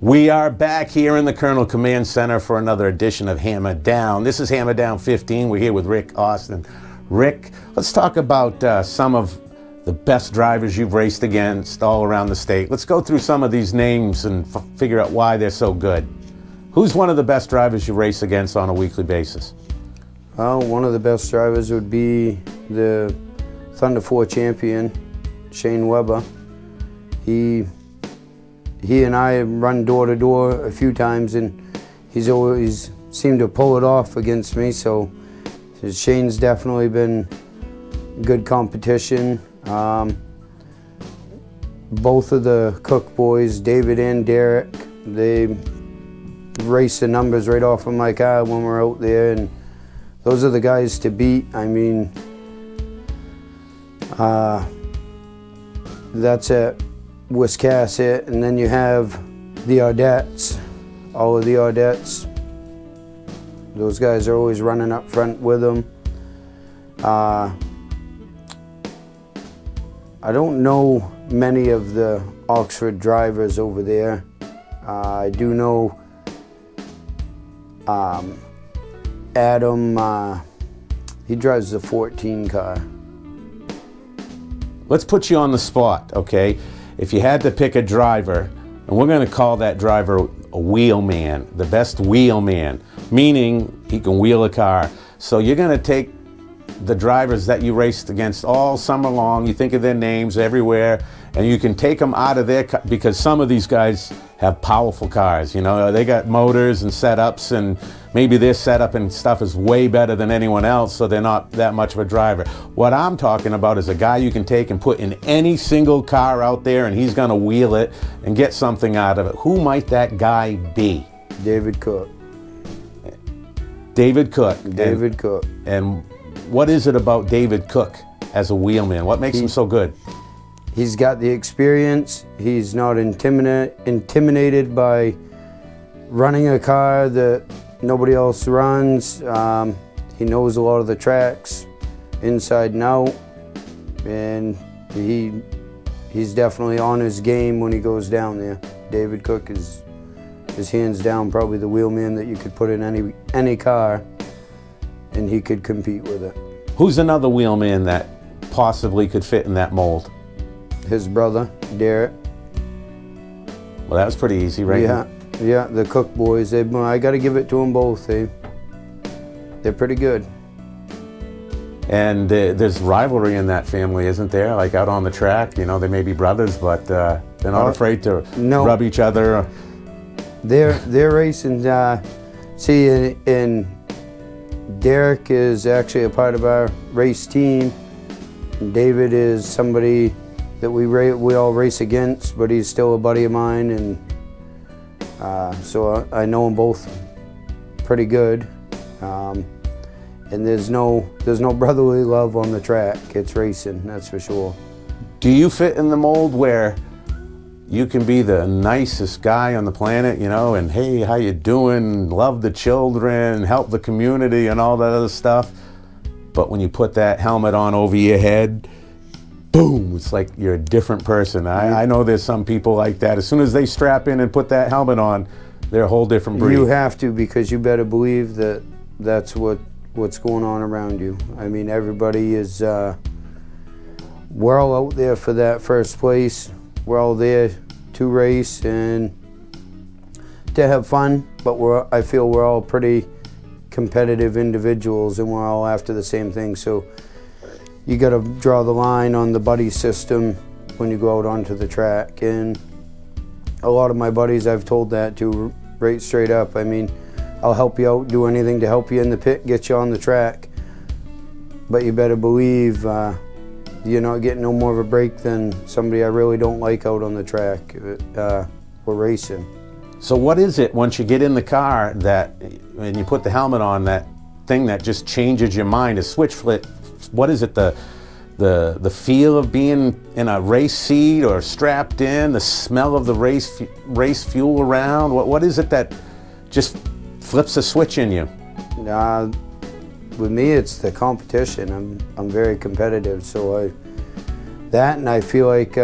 We are back here in the Colonel Command Center for another edition of Hammer Down. This is Hammer Down 15. We're here with Rick Austin. Rick, let's talk about some of the best drivers you've raced against all around the state. Let's go through some of these names and figure out why they're so good. Who's one of the best drivers you race against on a weekly basis? Well, one of the best drivers would be the Thunder 4 champion, Shane Weber. He and I have run door to door a few times, and he's always seemed to pull it off against me. So Shane's definitely been good competition. Both of the Cook boys, David and Derek, they race the numbers right off of my car when we're out there, and those are the guys to beat. I mean, that's at Wiscasset, and then you have the Audettes, all of the Audettes. Those guys are always running up front with them. I don't know many of the Oxford drivers over there. I do know Adam, he drives the 14 car. Let's put you on the spot, okay? If you had to pick a driver, and we're going to call that driver a wheelman, the best wheelman, meaning he can wheel a car. So you're going to take the drivers that you raced against all summer long, you think of their names everywhere, and you can take them out of their car, because some of these guys have powerful cars, you know, they got motors and setups, and maybe their setup and stuff is way better than anyone else, so they're not that much of a driver. What I'm talking about is a guy you can take and put in any single car out there, and he's going to wheel it and get something out of it. Who might that guy be? David Cook. David Cook. David Cook. And what is it about David Cook as a wheelman? What makes him so good? He's got the experience. He's not intimidated by running a car that nobody else runs. He knows a lot of the tracks inside and out, and he's definitely on his game when he goes down there. David Cook is hands down probably the wheelman that you could put in any car, and he could compete with it. Who's another wheelman that possibly could fit in that mold? His brother, Derek. Well, that was pretty easy, right? Yeah, the Cook boys, I got to give it to them both. They're pretty good. And there's rivalry in that family, isn't there? Like out on the track, you know, they may be brothers, but they're not afraid to rub each other. They're racing. And Derek is actually a part of our race team. And David is somebody that we all race against, but he's still a buddy of mine, and so I know them both pretty good. And there's no brotherly love on the track. It's racing, that's for sure. Do you fit in the mold where you can be the nicest guy on the planet, you know, and hey, how you doing? Love the children, help the community, and all that other stuff. But when you put that helmet on over your head, boom, it's like you're a different person. I know there's some people like that. As soon as they strap in and put that helmet on, they're a whole different breed. You have to, because you better believe that that's what's going on around you. I mean, everybody is, we're all out there for that first place. We're all there to race and to have fun, but I feel we're all pretty competitive individuals, and we're all after the same thing. So you got to draw the line on the buddy system when you go out onto the track. And a lot of my buddies I've told that to right straight up. I mean, I'll help you out, do anything to help you in the pit, get you on the track. But you better believe you're not getting no more of a break than somebody I really don't like out on the track. We're racing. So what is it once you get in the car that, when you put the helmet on, that thing that just changes your mind, a switch flip? What is it, the feel of being in a race seat or strapped in, the smell of the race fuel around? What is it that just flips a switch in you? With me, it's the competition. I'm very competitive, so that, and I feel like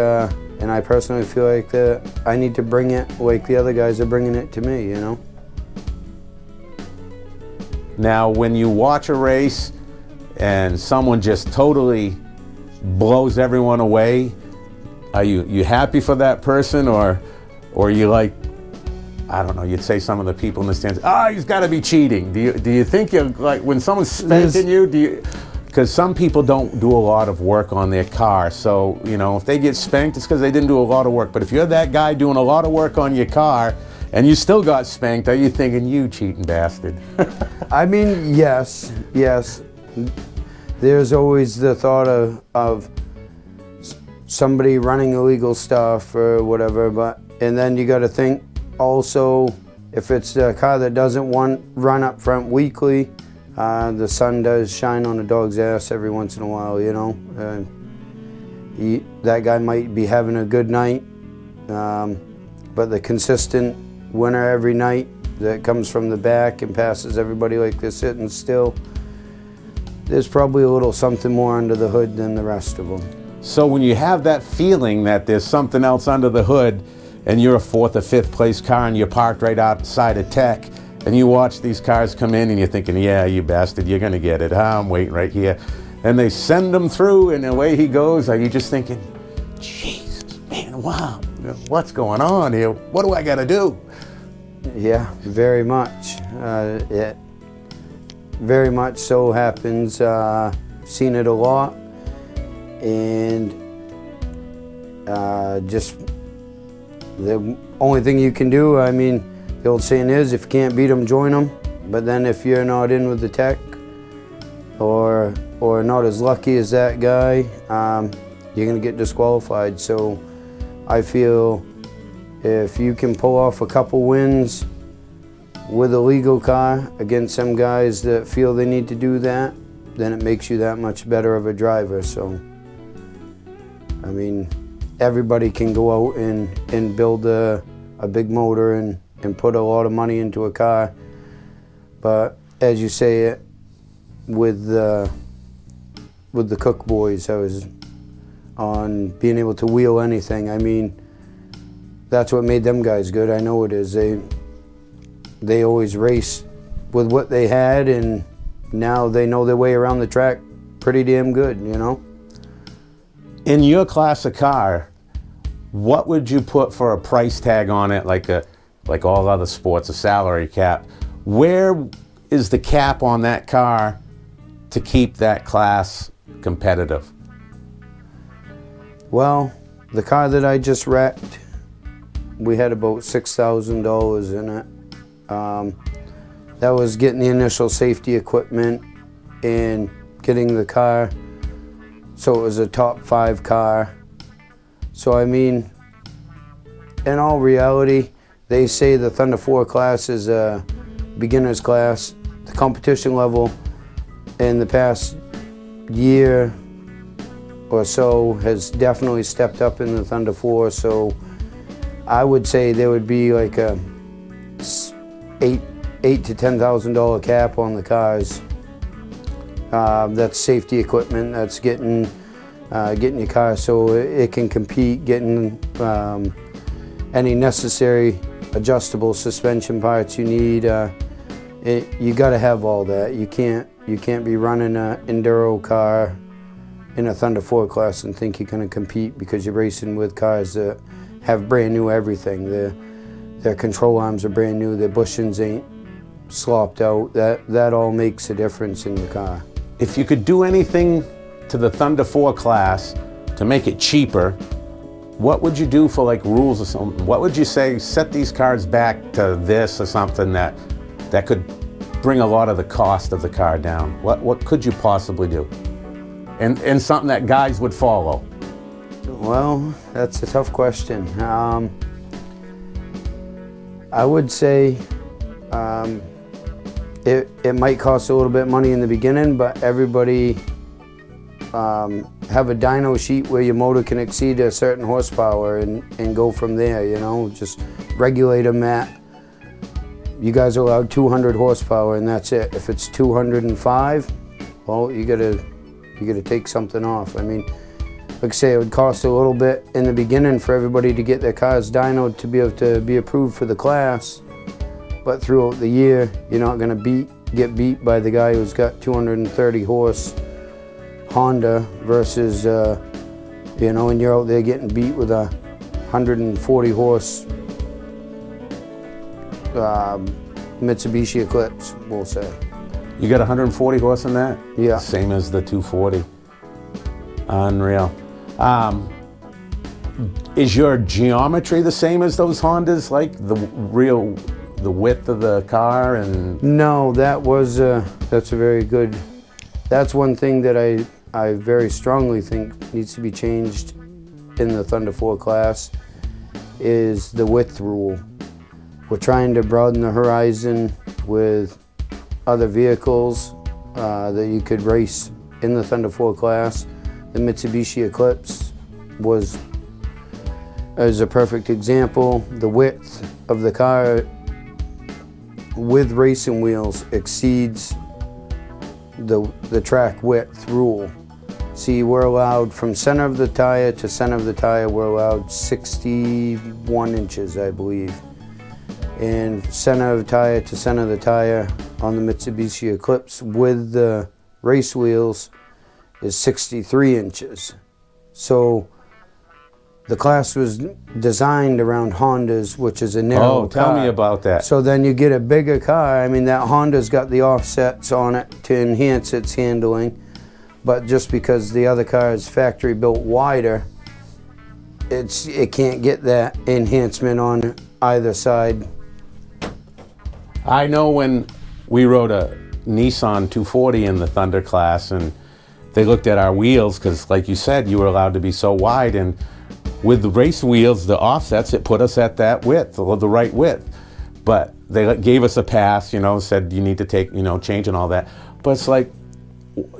And I personally feel like that I need to bring it like the other guys are bringing it to me, you know? Now, when you watch a race and someone just totally blows everyone away, are you happy for that person, or you like, I don't know, you'd say some of the people in the stands, he's got to be cheating. Do you think you're like, when someone's spanking you, because some people don't do a lot of work on their car, so, you know, if they get spanked, it's because they didn't do a lot of work. But if you're that guy doing a lot of work on your car and you still got spanked, are you thinking, you cheating bastard? I mean, yes. There's always the thought of somebody running illegal stuff or whatever, and then you got to think also, if it's a car that doesn't run up front weekly, the sun does shine on a dog's ass every once in a while, you know. That guy might be having a good night, but the consistent winner every night that comes from the back and passes everybody like they're sitting still, there's probably a little something more under the hood than the rest of them. So when you have that feeling that there's something else under the hood, and you're a 4th or 5th place car and you're parked right outside of Tech, and you watch these cars come in and you're thinking, yeah, you bastard, you're gonna get it. I'm waiting right here. And they send him through and away he goes. Are you just thinking, Jesus, man, wow, what's going on here? What do I gotta do? Yeah, very much. It very much so happens. Seen it a lot. And just the only thing you can do, I mean, the old saying is, if you can't beat them, join them. But then if you're not in with the tech, or not as lucky as that guy, you're gonna get disqualified. So I feel if you can pull off a couple wins with a legal car against some guys that feel they need to do that, then it makes you that much better of a driver. So, I mean, everybody can go out and build a big motor and put a lot of money into a car. But as you say it, with the Cook boys, I was on being able to wheel anything. I mean, that's what made them guys good. I know it is. They always race with what they had, and now they know their way around the track pretty damn good, you know? In your class of car, what would you put for a price tag on it, like all other sports, a salary cap? Where is the cap on that car to keep that class competitive? Well, the car that I just wrecked, we had about $6,000 in it. That was getting the initial safety equipment and getting the car, so it was a top 5 car. So I mean, in all reality, they say the Thunder 4 class is a beginner's class. The competition level in the past year or so has definitely stepped up in the Thunder 4, so I would say there would be like a $8,000 to $10,000 cap on the cars. That's safety equipment. That's getting your car so it can compete. Getting any necessary adjustable suspension parts you need. You got to have all that. You can't be running an enduro car in a Thunder 4 class and think you're going to compete because you're racing with cars that have brand new everything. Their control arms are brand new. Their bushings ain't slopped out. That all makes a difference in the car. If you could do anything to the Thunder 4 class to make it cheaper, what would you do for like rules or something? What would you say, set these cars back to this or something that could bring a lot of the cost of the car down? What could you possibly do? And something that guys would follow? Well, that's a tough question. I would say it might cost a little bit of money in the beginning, but everybody have a dyno sheet where your motor can exceed a certain horsepower and go from there, you know, just regulate them at, you guys are allowed 200 horsepower and that's it. If it's 205, well, you gotta take something off. I mean, like I say, it would cost a little bit in the beginning for everybody to get their cars dynoed to be able to be approved for the class. But throughout the year, you're not going to get beat by the guy who's got 230 horse Honda versus, you know, and you're out there getting beat with a 140 horse Mitsubishi Eclipse, we'll say. You got 140 horse in that? Yeah. Same as the 240. Unreal. Is your geometry the same as those Hondas? Like the width of the car and? No, that's a very good. That's one thing that I very strongly think needs to be changed in the Thunder 4 class is the width rule. We're trying to broaden the horizon with other vehicles that you could race in the Thunder 4 class. The Mitsubishi Eclipse is a perfect example. The width of the car with racing wheels exceeds the track width rule. See, we're allowed from center of the tire to center of the tire, we're allowed 61 inches, I believe. And center of the tire to center of the tire on the Mitsubishi Eclipse with the race wheels is 63 inches. So the class was designed around Hondas, which is a narrow car. Tell me about that. So then you get a bigger car. I mean, that Honda's got the offsets on it to enhance its handling, but just because the other car is factory built wider, it can't get that enhancement on either side. I know when we rode a Nissan 240 in the Thunder class, and they looked at our wheels, because like you said, you were allowed to be so wide, and with the race wheels, the offsets, it put us at that width, or the right width. But they gave us a pass, you know, said you need to take, you know, change and all that. But it's like,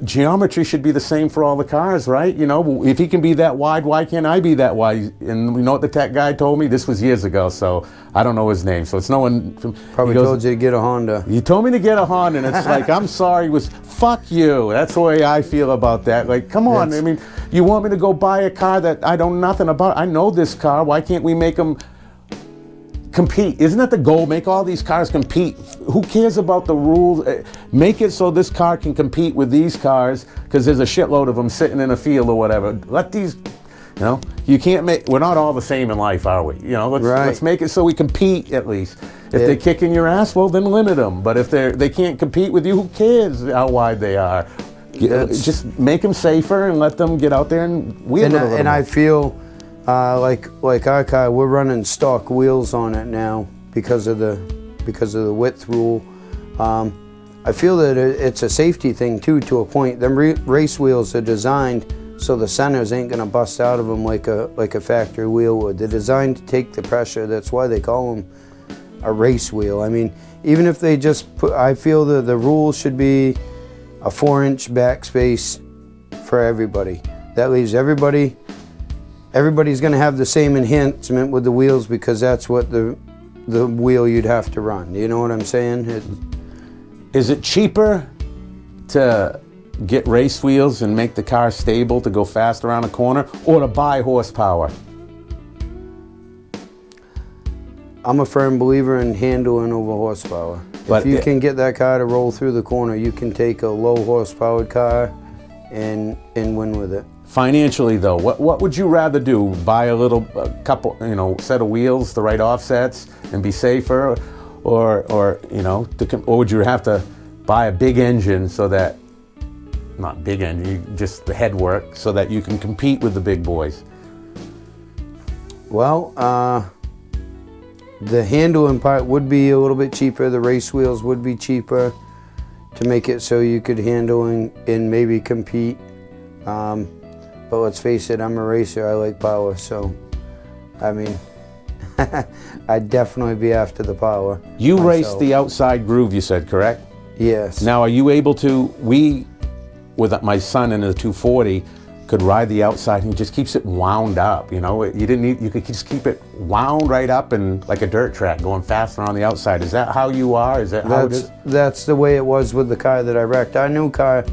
geometry should be the same for all the cars, right? You know, if he can be that wide, why can't I be that wide? And you know what the tech guy told me? This was years ago, so I don't know his name. So it's no one. Probably told you to get a Honda. He told me to get a Honda, and it's like, I'm sorry, fuck you. That's the way I feel about that. Like, come on. I mean, you want me to go buy a car that I know nothing about? I know this car. Why can't we make them compete? Isn't that the goal? Make all these cars compete. Who cares about the rules? Make it so this car can compete with these cars, because there's a shitload of them sitting in a field or whatever. Let these, you know, you can't make, we're not all the same in life, are we? You know, let's make it so we compete at least. If they're kicking your ass, well, then limit them. But if they can't compete with you, who cares how wide they are? Just make them safer and let them get out there and wheel it a little. And I feel like our car, we're running stock wheels on it now because of the width rule. I feel that it's a safety thing too, to a point. Them race wheels are designed so the centers ain't gonna bust out of them like a factory wheel would. They're designed to take the pressure. That's why they call them a race wheel. I mean, even if they just put, I feel that the rule should be a 4-inch backspace for everybody. That leaves everybody's going to have the same enhancement with the wheels, because that's what the wheel you'd have to run. You know what I'm saying? Is it cheaper to get race wheels and make the car stable to go fast around a corner, or to buy horsepower? I'm a firm believer in handling over horsepower. If you can get that car to roll through the corner, you can take a low horsepower car and win with it. Financially, though, what would you rather do? Buy a couple, you know, set of wheels, the right offsets, and be safer, or you know, or would you have to buy a big engine so that, not big engine, just the head work, so that you can compete with the big boys? Well, the handling part would be a little bit cheaper. The race wheels would be cheaper to make it so you could handle and maybe compete. But let's face it, I'm a racer. I like power, so I mean, I'd definitely be after the power. You raced the outside groove, you said, correct? Yes. Now, are you able to? With my son in the 240, could ride the outside, and he just keeps it wound up. You know, you could just keep it wound right up and like a dirt track, going faster on the outside. Is that how you are? Is that how it is? That's the way it was with the car that I wrecked. Our new car,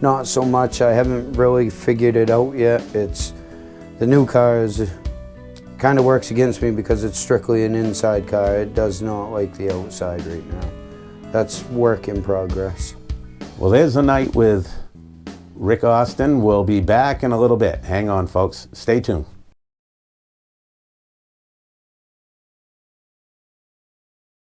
not so much. I haven't really figured it out yet. The new car is kind of works against me because it's strictly an inside car. It does not like the outside right now. That's work in progress. Well, there's a night with Rick Austin. We'll be back in a little bit. Hang on, folks. Stay tuned.